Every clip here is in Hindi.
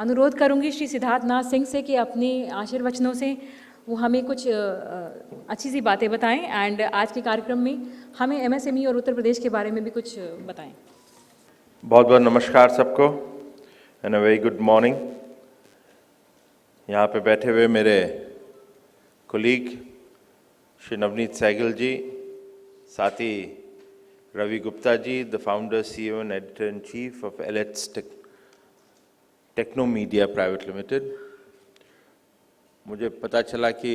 अनुरोध करूंगी श्री सिद्धार्थ नाथ सिंह से कि अपने आशीर्वचनों से वो हमें कुछ अच्छी सी बातें बताएं एंड आज के कार्यक्रम में हमें एमएसएमई और उत्तर प्रदेश के बारे में भी कुछ बताएं। बहुत बहुत नमस्कार सबको and a very good morning. यहाँ पे बैठे हुए मेरे कोलीग श्री नवनीत सहगल जी, साथ ही Ravi Gupta ji, the founder, CEO and editor in chief of Elets Techno Media private limited. मुझे पता चला कि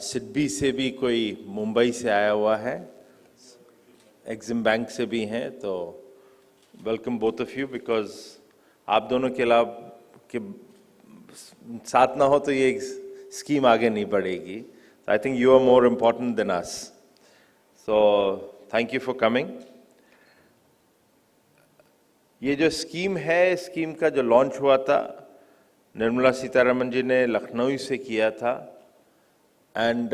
सिडबी से भी कोई मुंबई से आया हुआ है, एक्सिम बैंक से भी हैं, तो welcome both of you, because आप दोनों के अलावा के साथ ना हो तो ये स्कीम आगे नहीं बढ़ेगी। I think you are more important than us, so thank you for coming. ये जो स्कीम है, स्कीम का जो लॉन्च हुआ था, निर्मला सीतारमण जी ने लखनऊ से किया था, and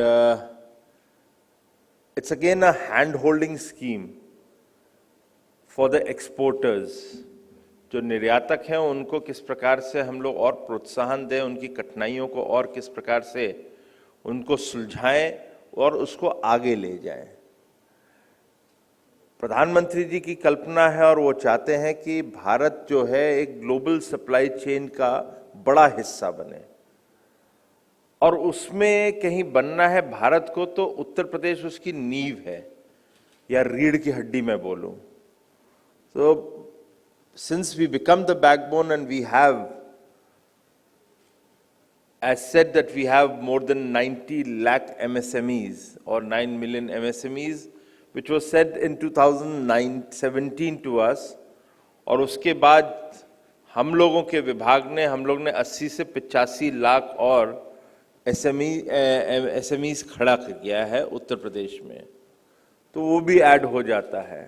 it's again a hand holding scheme for the exporters. जो निर्यातक हैं उनको किस प्रकार से हम लोग और प्रोत्साहन दें, उनकी कठिनाइयों को और किस प्रकार से उनको सुलझाएं और उसको आगे ले जाएं। प्रधानमंत्री जी की कल्पना है और वो चाहते हैं कि भारत जो है एक ग्लोबल सप्लाई चेन का बड़ा हिस्सा बने, और उसमें कहीं बनना है भारत को तो उत्तर प्रदेश उसकी नींव है, या रीढ़ की हड्डी में बोलूं। So, since we become the backbone and we have, as said, that we have more than 90 lakh MSMEs or 9 million MSMEs, which was said in 2017 to us, और उसके बाद हम लोगों के विभाग ने 80 से 85 लाख और SMEs खड़ा किया है उत्तर प्रदेश में, तो वो भी ऐड हो जाता है।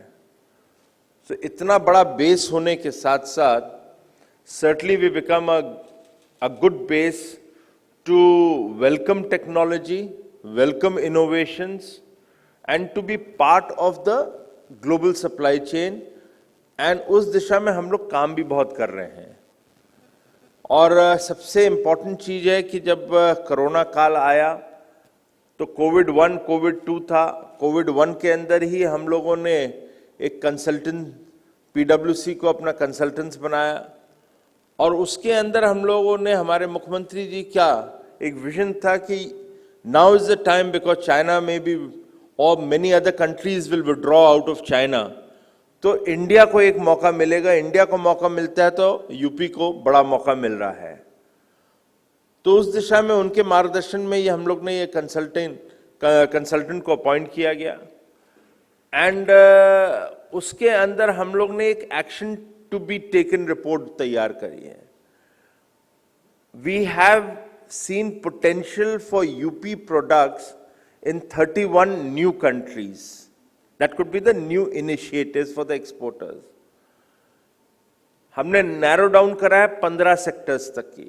तो इतना बड़ा बेस होने के साथ साथ certainly we become a good base to welcome technology, welcome innovations and to be part of the global supply chain, and उस दिशा में हम लोग काम भी बहुत कर रहे हैं। और सबसे इम्पोर्टेंट चीज है कि जब कोरोना काल आया तो कोविड 1, कोविड 2 था। कोविड 1 के अंदर ही हम लोगों ने एक कंसल्टेंट, PwC को अपना कंसल्टेंट्स बनाया, और उसके अंदर हम लोगों ने, हमारे मुख्यमंत्री जी का एक विजन था कि now is the time, because China में भी और many other countries will withdraw out of China, तो इंडिया को एक मौका मिलेगा। इंडिया को मौका मिलता है तो यूपी को बड़ा मौका मिल रहा है। तो उस दिशा में उनके मार्गदर्शन में ये हम लोग ने ये कंसल्टेंट को अपॉइंट किया गया, एंड उसके अंदर हम लोग ने एक action to be taken report तैयार करी है। We have seen potential for UP products in 31 new countries. That could be the new initiatives for the exporters. हमने narrow down करा है 15 sectors तक की.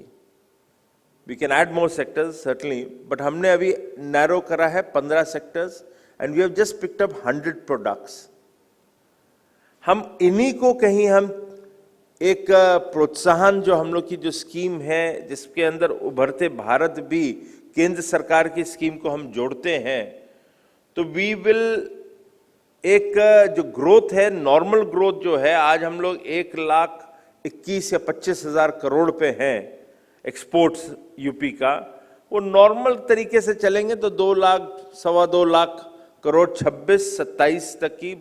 We can add more sectors certainly, but हमने अभी narrow करा है 15 sectors and we have just picked up 100 products. हम इन्हीं को कहीं हम एक प्रोत्साहन, जो हम लोग की जो स्कीम है जिसके अंदर उभरते भारत भी केंद्र सरकार की स्कीम को हम जोड़ते हैं, तो वी विल एक जो ग्रोथ है, नॉर्मल ग्रोथ जो है, आज हम लोग 1,21,000 या 25,000 करोड़ पे हैं एक्सपोर्ट्स यूपी का, वो नॉर्मल तरीके से चलेंगे तो 2 लाख, 2.25 लाख करोड़ 26-27 तक की,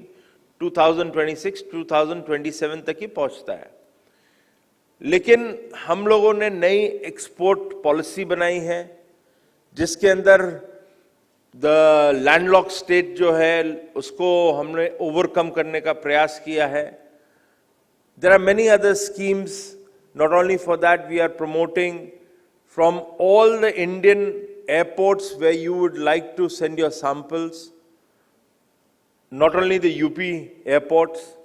2026-2027 तक ही पहुंचता है। लेकिन हम लोगों ने नई एक्सपोर्ट पॉलिसी बनाई है जिसके अंदर द लैंडलॉक स्टेट जो है उसको हमने ओवरकम करने का प्रयास किया है। There are many other schemes, not only for that we are promoting from all the Indian airports where you would like to send your samples, not only the UP airports.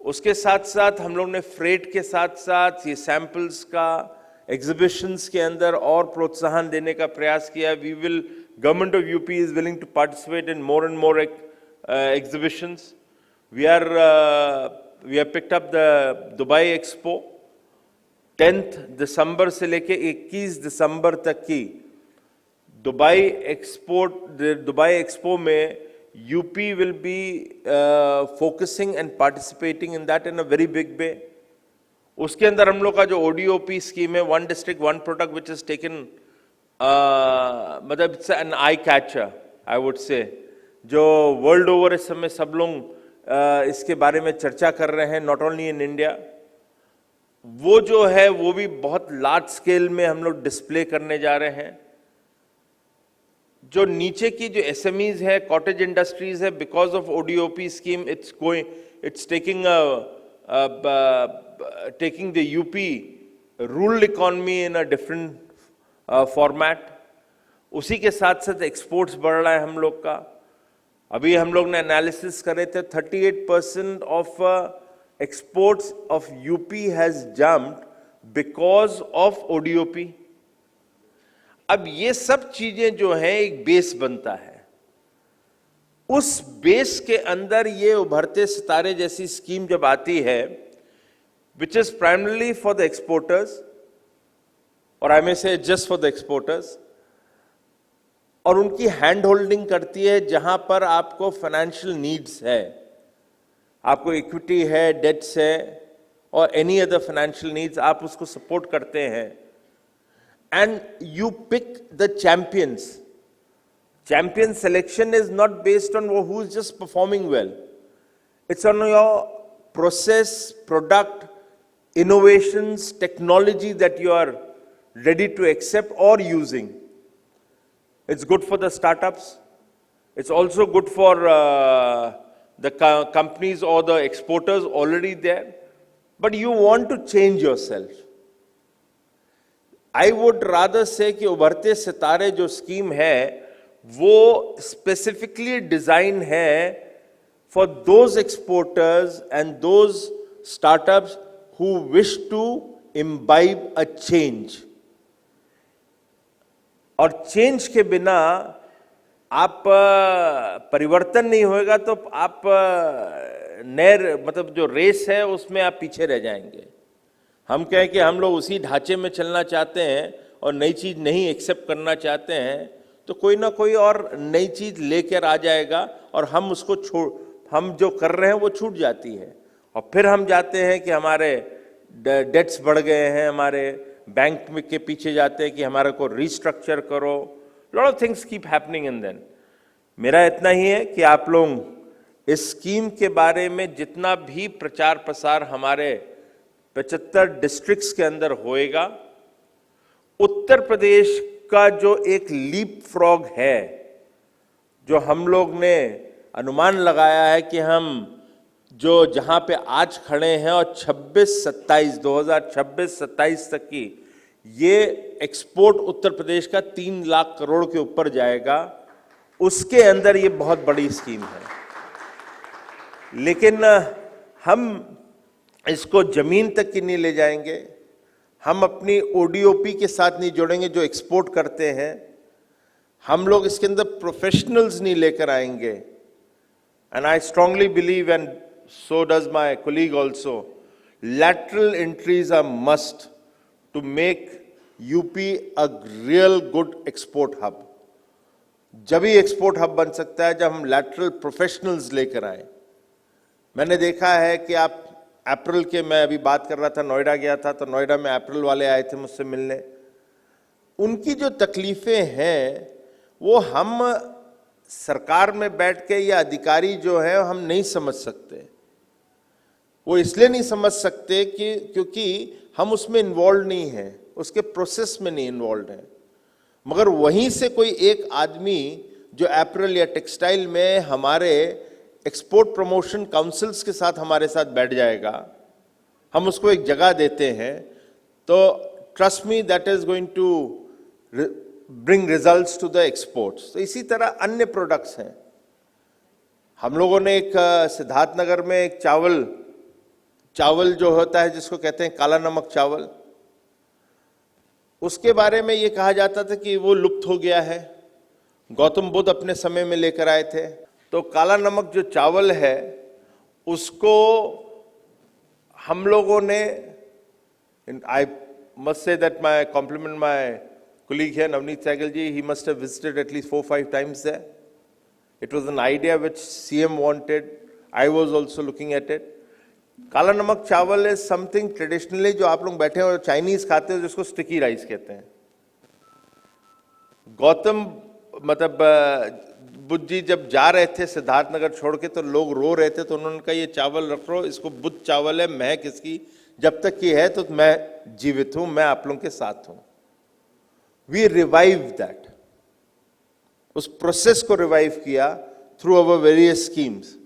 उसके साथ साथ हम लोग ने फ्रेट के साथ साथ ये सैंपल्स का एग्जीबिशंस के अंदर और प्रोत्साहन देने का प्रयास किया। We will, government of UP is willing to participate in more and more exhibitions. We have picked up the Dubai Expo, 10 दिसंबर से लेके 21 दिसंबर तक की दुबई एक्सपो में UP will be focusing and participating in that in a very big way. उसके अंदर हम लोग का जो ओडीओपी स्कीम है, one district one product, which is taken, मतलब it's an eye catcher I would say, जो वर्ल्ड ओवर इस समय सब लोग इसके बारे में चर्चा कर रहे हैं, नॉट ओनली इन इंडिया। वो जो है वो भी बहुत लार्ज स्केल में हम लोग डिस्प्ले करने जा रहे हैं। जो नीचे की जो एसएमईज है, कॉटेज इंडस्ट्रीज है, because of ODOP scheme it's taking the UP rural economy in a different format. उसी के साथ साथ एक्सपोर्ट्स बढ़ रहा है हम लोग का। अभी हम लोग ने एनालिसिस करे थे, 38% of exports of UP has jumped because of ODOP। अब ये सब चीजें जो हैं एक बेस बनता है, उस बेस के अंदर ये उभरते सितारे जैसी स्कीम जब आती है, which is primarily for the exporters, और I may say just for the exporters, और उनकी हैंड होल्डिंग करती है जहां पर आपको फाइनेंशियल नीड्स है, आपको इक्विटी है, डेट्स है, और एनी अदर फाइनेंशियल नीड्स, आप उसको सपोर्ट करते हैं। And you pick the champions. Champion selection is not based on who is just performing well, it's on your process, product, innovations, technology that you are ready to accept or using. It's good for the startups. It's also good for the companies or the exporters already there. But you want to change yourself. I would rather say कि उभरते सितारे जो स्कीम है वो specifically डिजाइन है for those exporters and those startups who wish to imbibe a change। और चेंज के बिना आप परिवर्तन नहीं होएगा तो आप नए मतलब जो रेस है उसमें आप पीछे रह जाएंगे। हम कहें कि हम लोग उसी ढांचे में चलना चाहते हैं और नई चीज नहीं एक्सेप्ट करना चाहते हैं, तो कोई ना कोई और नई चीज लेकर आ जाएगा और हम उसको हम जो कर रहे हैं वो छूट जाती है। और फिर हम जाते हैं कि हमारे डेट्स बढ़ गए हैं, हमारे बैंक में के पीछे जाते हैं कि हमारे को रिस्ट्रक्चर करो, lot of things keep happening in then. मेरा इतना ही है कि आप लोग इस स्कीम के बारे में जितना भी प्रचार प्रसार हमारे 75 डिस्ट्रिक्ट्स के अंदर होएगा, उत्तर प्रदेश का जो एक लीप फ्रॉग है, जो हम लोग ने अनुमान लगाया है कि हम जो जहां पे आज खड़े हैं और 2026-27 तक की ये एक्सपोर्ट उत्तर प्रदेश का 3 लाख करोड़ के ऊपर जाएगा, उसके अंदर ये बहुत बड़ी स्कीम है। लेकिन हम इसको जमीन तक की नहीं ले जाएंगे, हम अपनी ओडीओपी के साथ नहीं जोड़ेंगे जो एक्सपोर्ट करते हैं, हम लोग इसके अंदर प्रोफेशनल्स नहीं लेकर आएंगे। And I strongly believe, and so does my colleague also, lateral entries are must to make UP a real good export hub। जब ही एक्सपोर्ट हब बन सकता है जब हम lateral professionals लेकर आए। मैंने देखा है कि आप अप्रैल के, मैं अभी बात कर रहा था, नोएडा गया था, तो नोएडा में अप्रैल वाले आए थे मुझसे मिलने। उनकी जो तकलीफें हैं वो हम सरकार में बैठ के या अधिकारी जो है हम नहीं समझ सकते। वो इसलिए नहीं समझ सकते कि क्योंकि हम उसमें इन्वॉल्व नहीं हैं, उसके प्रोसेस में नहीं इन्वॉल्व हैं। मगर वहीं से कोई एक आदमी जो अप्रैल या टेक्सटाइल में हमारे एक्सपोर्ट प्रमोशन काउंसिल्स के साथ हमारे साथ बैठ जाएगा, हम उसको एक जगह देते हैं, तो trust me that is going to bring results to the exports. तो इसी तरह अन्य प्रोडक्ट्स हैं। हम लोगों ने एक सिद्धार्थनगर में एक चावल जो होता है जिसको कहते हैं काला नमक चावल, उसके बारे में ये कहा जाता था कि वो लुप्त हो गया है। गौतम बुद्ध अपने समय में लेकर आए थे। तो काला नमक जो चावल है उसको हम लोगों ने, आई must say that my compliment my colleague here, Navneet Sehgal ji, he must have visited at least 4-5 times there. It was an idea which CM wanted. I was also looking at it. काला नमक चावल is something traditionally जो आप लोग बैठे और चाइनीज खाते हो जिसको स्टिकी राइस कहते हैं. गौतम मतलब बुद्ध जी जब जा रहे थे सिद्धार्थनगर छोड़ के तो लोग रो रहे थे, तो उन्होंने कहा ये चावल रख लो, इसको बुद्ध चावल है, मैं किसकी, जब तक ये है तो मैं जीवित हूं, मैं आप लोगों के साथ हूं. वी रिवाइव दैट, उस प्रोसेस को रिवाइव किया थ्रू अवर वेरियस स्कीम्स.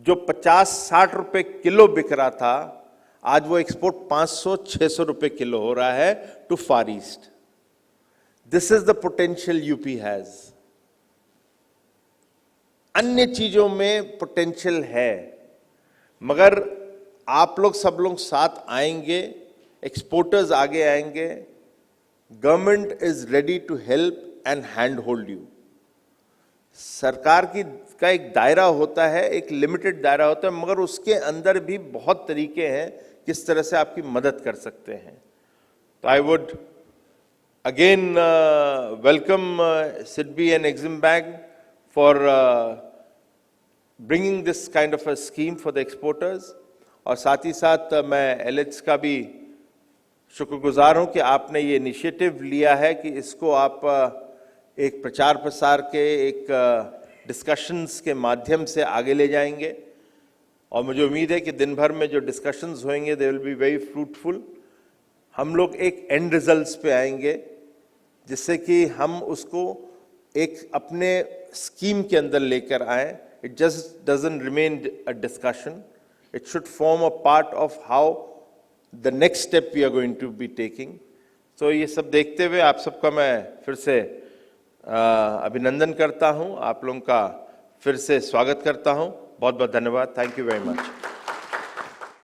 जो 50-60 रुपए किलो बिक रहा था, आज वो एक्सपोर्ट 500-600 रुपए किलो हो रहा है to far east. This is the potential UP has. अन्य चीजों में पोटेंशियल है, मगर आप लोग सब लोग साथ आएंगे, एक्सपोर्टर्स आगे आएंगे, government is ready to help and hand hold you. सरकार का एक दायरा होता है, एक लिमिटेड दायरा होता है, मगर उसके अंदर भी बहुत तरीके हैं किस तरह से आपकी मदद कर सकते हैं. तो I would again welcome SIDBI and Exim bank for bringing this kind of a scheme for the exporters. और साथ ही साथ मैं एलएच का भी शुक्रगुजार हूं कि आपने ये इनिशिएटिव लिया है कि इसको आप एक प्रचार प्रसार के एक डिस्कशंस के माध्यम से आगे ले जाएंगे. और मुझे उम्मीद है कि दिन भर में जो डिस्कशंस होंगे they will be very fruitful. हम लोग एक एंड रिजल्ट्स पे आएंगे जिससे कि हम उसको एक अपने स्कीम के अंदर लेकर आए. It just doesn't remain a discussion, it should form a part of how the next step we are going to be taking. तो ये सब देखते हुए आप सबका मैं फिर से अभिनंदन करता हूं, आप लोगों का फिर से स्वागत करता हूं. बहुत बहुत धन्यवाद. Thank you very much.